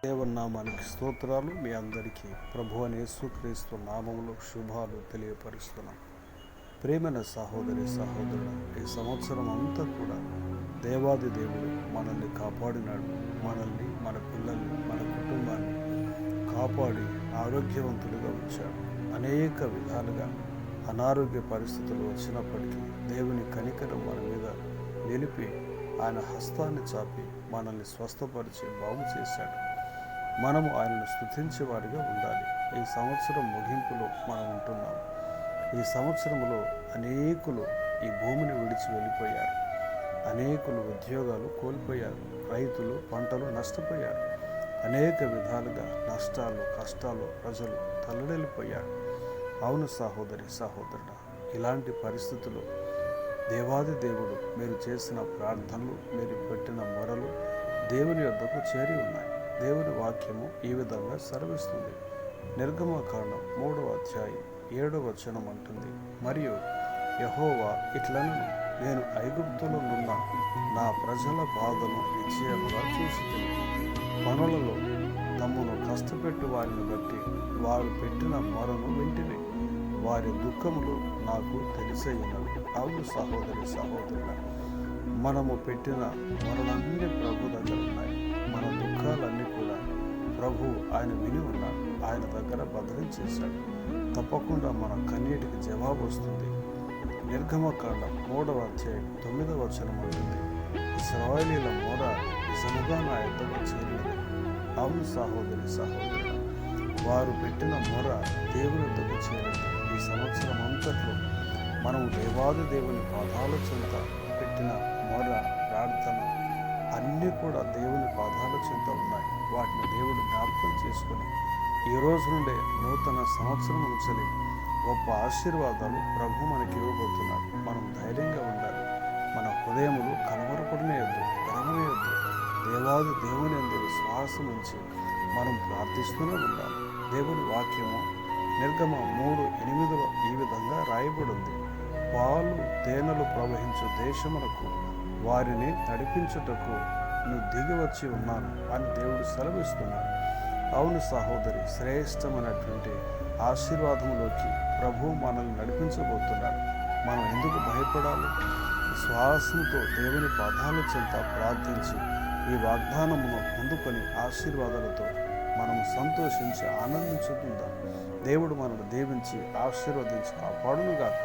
దేవనామానికి స్తోత్రాలు. మీ అందరికీ ప్రభు అని యేసుక్రీస్తు నామములో శుభాలు తెలియపరుస్తున్నాం. ప్రేమైన సహోదరి సహోదరుడు, ఈ సంవత్సరం అంతా కూడా దేవాది దేవుడు మనల్ని కాపాడినాడు. మనల్ని, మన పిల్లల్ని, మన కుటుంబాన్ని కాపాడి ఆరోగ్యవంతులుగా ఉంచాడు. అనేక విధాలుగా అనారోగ్య పరిస్థితులు వచ్చినప్పటికీ దేవుని కనికరం మన మీద నిలిపి ఆయన హస్తాన్ని చాపి మనల్ని స్వస్థపరిచి బాగు చేశాడు. మనము ఆయనను స్తుతించే వారిగా ఉండాలి. ఈ సంవత్సరం ముగింపులో మనం ఉంటున్నాం. ఈ సంవత్సరంలో అనేకులు ఈ భూమిని విడిచి వెళ్ళిపోయారు. అనేకులు ఉద్యోగాలు కోల్పోయారు. రైతులు పంటలు నష్టపోయారు. అనేక విధాలుగా నష్టాలు, కష్టాలు ప్రజలు తల్లడిల్లిపోయారు. అవును సహోదరి సహోదరుడా, ఇలాంటి పరిస్థితులు దేవాది దేవుడు మీరు చేసిన ప్రార్థనలు, మీరు పెట్టిన మొరలు దేవుని యొద్దకు చేరి ఉన్నాయి. దేవుని వాక్యము ఈ విధంగా సెలవిస్తుంది. నిర్గమకాండం 3వ అధ్యాయం 7వ వచనం అంటుంది, మరియు యెహోవా ఇట్లనను, నేను ఐగుప్తులో నున్న నా ప్రజల బాధను నిశ్చయముగా చూసితిని. పనులలో తమ్మును కష్టపెట్టు వారిని బట్టి వారు పెట్టిన మొరను వింటిని. వారి దుఃఖములు నాకు తెలిసయినవి. అవును సహోదరి సహోదరుల, మనము పెట్టిన మొరలన్నీ ప్రభు దగ్గర ఉన్నాయి. మన దుఃఖాలన్నీ కూడా ప్రభు ఆయన విని ఉన్నాడు. ఆయన దగ్గర భద్రం చేశాడు. తప్పకుండా మన కన్నీటికి జవాబు వస్తుంది. నిర్గమకాండం 3వ అధ్యాయం 9వ వచనం ఉంటుంది, ఇశ్రాయేలీయుల మొర నిజముగా నా యొద్దకు చేరినది. అవును సహోదరి సహోదరుల, వారు పెట్టిన మొర దేవుని యొద్దకు చేరింది. ఈ సంవత్సరం అంతట్లో మనం దేవాది దేవుని పాదాల చెంత పెట్టిన మొర, ప్రార్థన అన్నీ కూడా దేవుని పాదాల చెంత ఉన్నాయి. వాటిని దేవుడు జ్ఞాపకం చేసుకొని ఈ రోజు నుండే నూతన సంవత్సరం నుంచలి గొప్ప ఆశీర్వాదాలు ప్రభు మనకి ఇవ్వబోతున్నాడు. మనం ధైర్యంగా ఉండాలి. మన హృదయములు కలవరపడనేయద్దు, గర్వనేయద్దు. దేవాది దేవుని యందు విశ్వాసం ఉంచి మనం ప్రార్థిస్తూనే ఉండాలి. దేవుని వాక్యము నిర్గమ 3:8 ఈ విధంగా రాయబడింది, పాలు తేనెలు ప్రవహించు దేశమునకు వారిని నడిపించుటకు నువ్వు దిగి వచ్చి ఉన్నాను అని దేవుడు సెలవిస్తున్నాడు. అవును సహోదరి, శ్రేష్టమైనటువంటి ఆశీర్వాదంలోకి ప్రభు మనల్ని నడిపించబోతున్నాడు. మనం ఎందుకు భయపడాలి? విశ్వాసంతో దేవుని పాదాల చెంత ప్రార్థించి ఈ వాగ్దానమును పొందుకొని ఆశీర్వాదాలతో మనము సంతోషించి ఆనందించుకుందాం. దేవుడు మనల్ని దీవించి ఆశీర్వదించి కాపాడునుగాక.